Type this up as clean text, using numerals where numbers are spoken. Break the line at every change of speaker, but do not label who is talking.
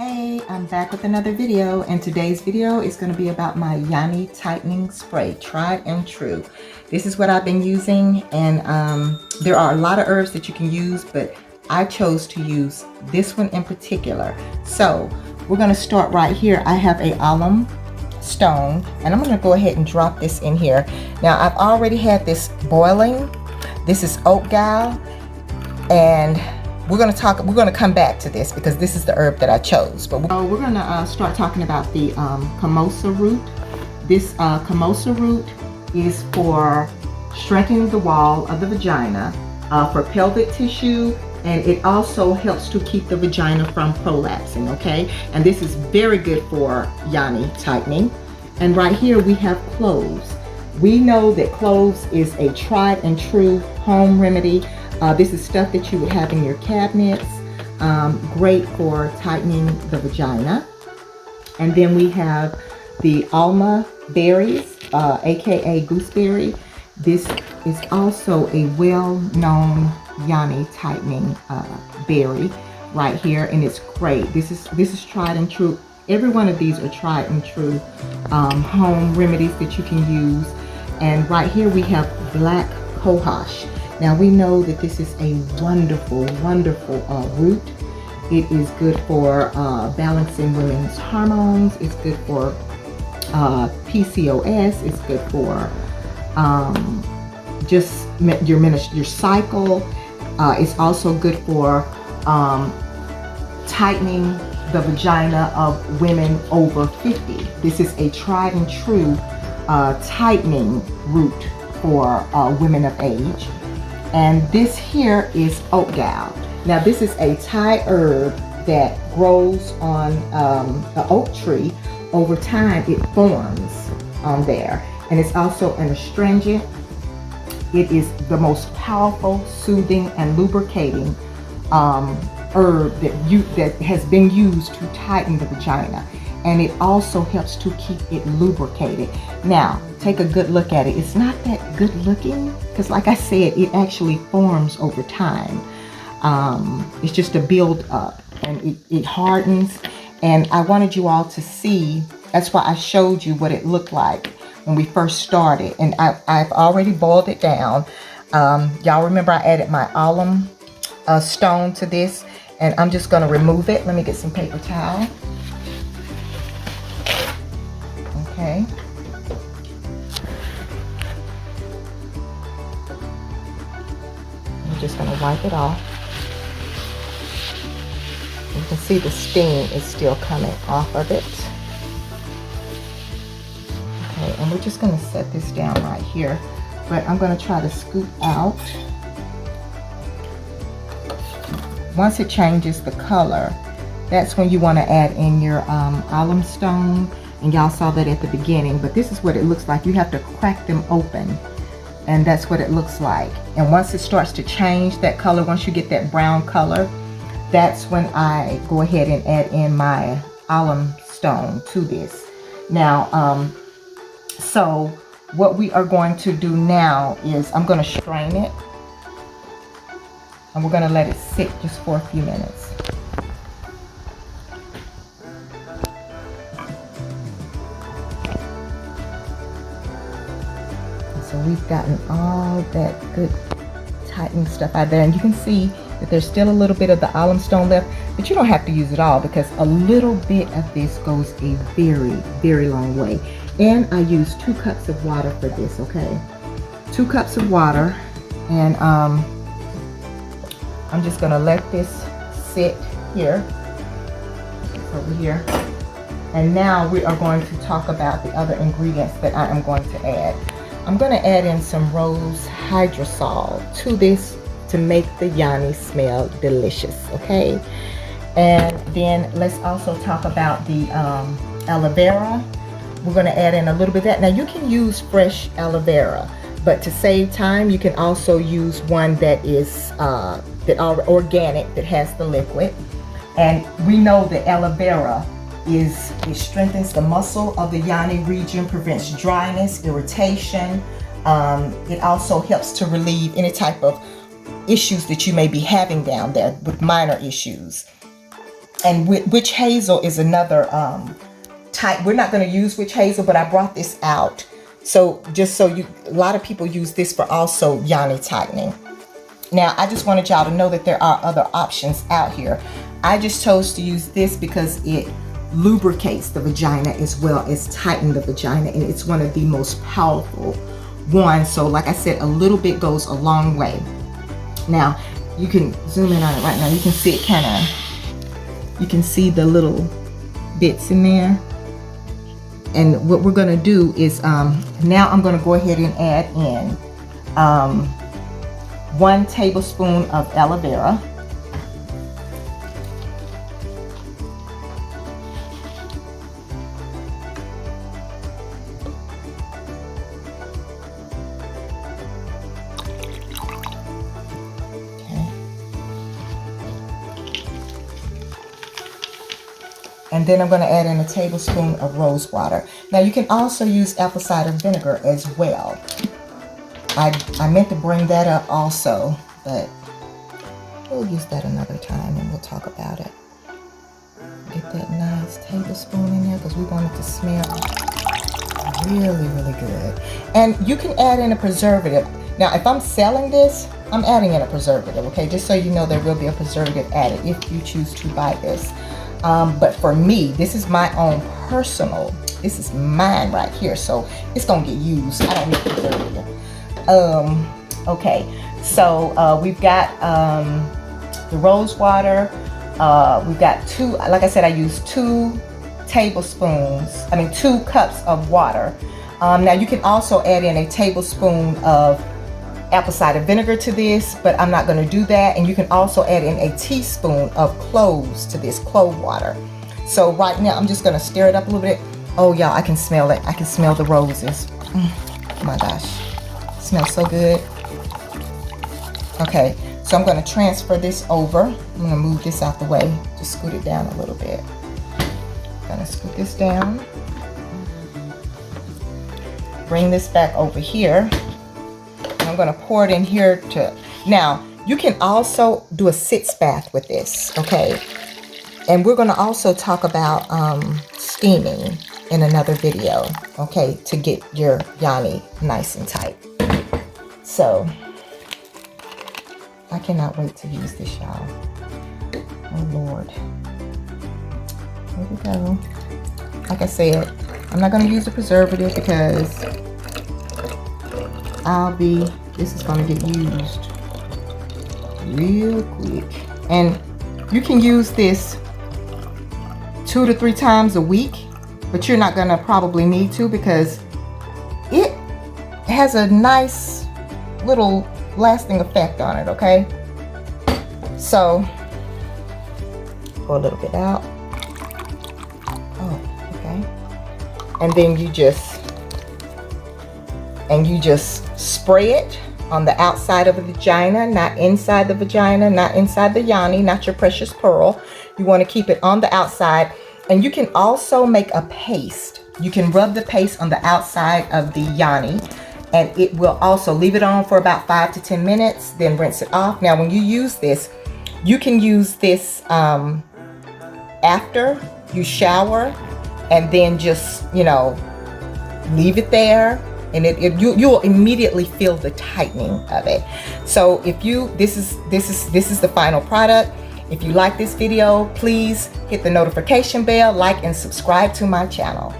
Hey, I'm back with another video, and today's video is going to be about my Yoni tightening spray, tried and true. This is what I've been using, and there are a lot of herbs that you can use, but I chose to use this one in particular. So we're going to start right here. I have a alum stone, and I'm going to go ahead and drop this in here. Now I've already had this boiling. This is oat gal, and we're going to come back to this because this is the herb that I chose. But we're going to start talking about the Kamosa Root. This Kamosa Root is for strengthening the wall of the vagina, for pelvic tissue, and it also helps to keep the vagina from prolapsing, okay? And this is very good for Yoni tightening. And right here we have cloves. We know that cloves is a tried and true home remedy. This is stuff that you would have in your cabinets, great for tightening the vagina. And then we have the alma berries, aka gooseberry. This is also a well-known Yoni tightening berry right here, and it's great. This is tried and true. Every one of these are tried and true home remedies that you can use. And right here we have black cohosh. Now we know that this is a wonderful, wonderful root. It is good for balancing women's hormones. It's good for PCOS. It's good for just your cycle. It's also good for tightening the vagina of women over 50. This is a tried and true tightening root for women of age. And this here is oat gal. Now this is a Thai herb that grows on the oak tree. Over time it forms on there, and it's also an astringent. It is the most powerful, soothing, and lubricating herb that has been used to tighten the vagina, and it also helps to keep it lubricated. Now take a good look at it. It's not that good looking because, like I said, it actually forms over time. It's just a build up, and it hardens. And I wanted you all to see. That's why I showed you what it looked like when we first started. And I've already boiled it down. Y'all remember I added my alum stone to this, and I'm just going to remove it. Let me get some paper towel. Okay. I'm just going to wipe it off. You can see the steam is still coming off of it. Okay, and we're just going to set this down right here. But I'm going to try to scoop out. Once it changes the color, that's when you want to add in your alum stone. And y'all saw that at the beginning, but this is what it looks like. You have to crack them open, and that's what it looks like. And once it starts to change that color, once you get that brown color, that's when I go ahead and add in my alum stone to this. Now, so what we are going to do now is I'm going to strain it, and we're going to let it sit just for a few minutes. So we've gotten all that good tightening stuff out there, and you can see that there's still a little bit of the alum stone left, but you don't have to use it all because a little bit of this goes a very, very long way. And I use 2 cups of water for this, okay? 2 cups of water, and I'm just gonna let this sit here, over here. And now we are going to talk about the other ingredients that I am going to add. I'm going to add in some rose hydrosol to this to make the Yoni smell delicious, okay? And then let's also talk about the aloe vera. We're going to add in a little bit of that. Now you can use fresh aloe vera, but to save time, you can also use one that is organic, that has the liquid. And we know that aloe vera it strengthens the muscle of the Yoni region, prevents dryness, irritation. It also helps to relieve any type of issues that you may be having down there with minor issues. And witch hazel is another type. We're not going to use witch hazel, but I brought this out. So just so a lot of people use this for also yoni tightening. Now, I just wanted y'all to know that there are other options out here. I just chose to use this because it lubricates the vagina as well as tighten the vagina, and it's one of the most powerful ones. So like I said, a little bit goes a long way. Now, you can zoom in on it right now. You can see it kind of, you can see the little bits in there. And what we're going to do is, now I'm going to go ahead and add in 1 tablespoon of aloe vera. And then I'm going to add in a tablespoon of rose water. Now you can also use apple cider vinegar as well. I meant to bring that up also, but we'll use that another time and we'll talk about it. Get that nice tablespoon in there because we want it to smell really, really good. And you can add in a preservative. Now if I'm selling this, I'm adding in a preservative, okay? Just so you know, there will be a preservative added if you choose to buy this. But for me, this is my own personal, this is mine right here, so it's gonna get used. I don't need preservative. Okay, so we've got the rose water. We've got 2, like I said, I used 2 cups of water. Now you can also add in a tablespoon of apple cider vinegar to this, but I'm not going to do that. And you can also add in a teaspoon of cloves to this, clove water. So right now I'm just going to stir it up a little bit. Oh y'all, I can smell it. I can smell the roses. Oh my gosh, it smells so good. Okay, so I'm going to transfer this over. I'm going to move this out the way. Just scoot it down a little bit. I'm going to scoot this down. Bring this back over here. I'm going to pour it in here to, now you can also do a sitz bath with this, okay? And we're going to also talk about steaming in another video, okay, to get your yoni nice and tight. So I cannot wait to use this, y'all. Oh Lord, here we go. Like I said, I'm not going to use the preservative because this is going to get used real quick. And you can use this 2 to 3 times a week, but you're not going to probably need to because it has a nice little lasting effect on it, okay? So, pour a little bit out. Oh, okay. And then you just spray it on the outside of the vagina, not inside the vagina, not inside the yoni, not your precious pearl. You want to keep it on the outside. And you can also make a paste. You can rub the paste on the outside of the yoni, and it will also leave it on for about 5 to 10 minutes, then rinse it off. Now, when you use this, you can use this after you shower, and then just, you know, leave it there. And you'll immediately feel the tightening of it. So if this is the final product. If you like this video, please hit the notification bell, like and subscribe to my channel.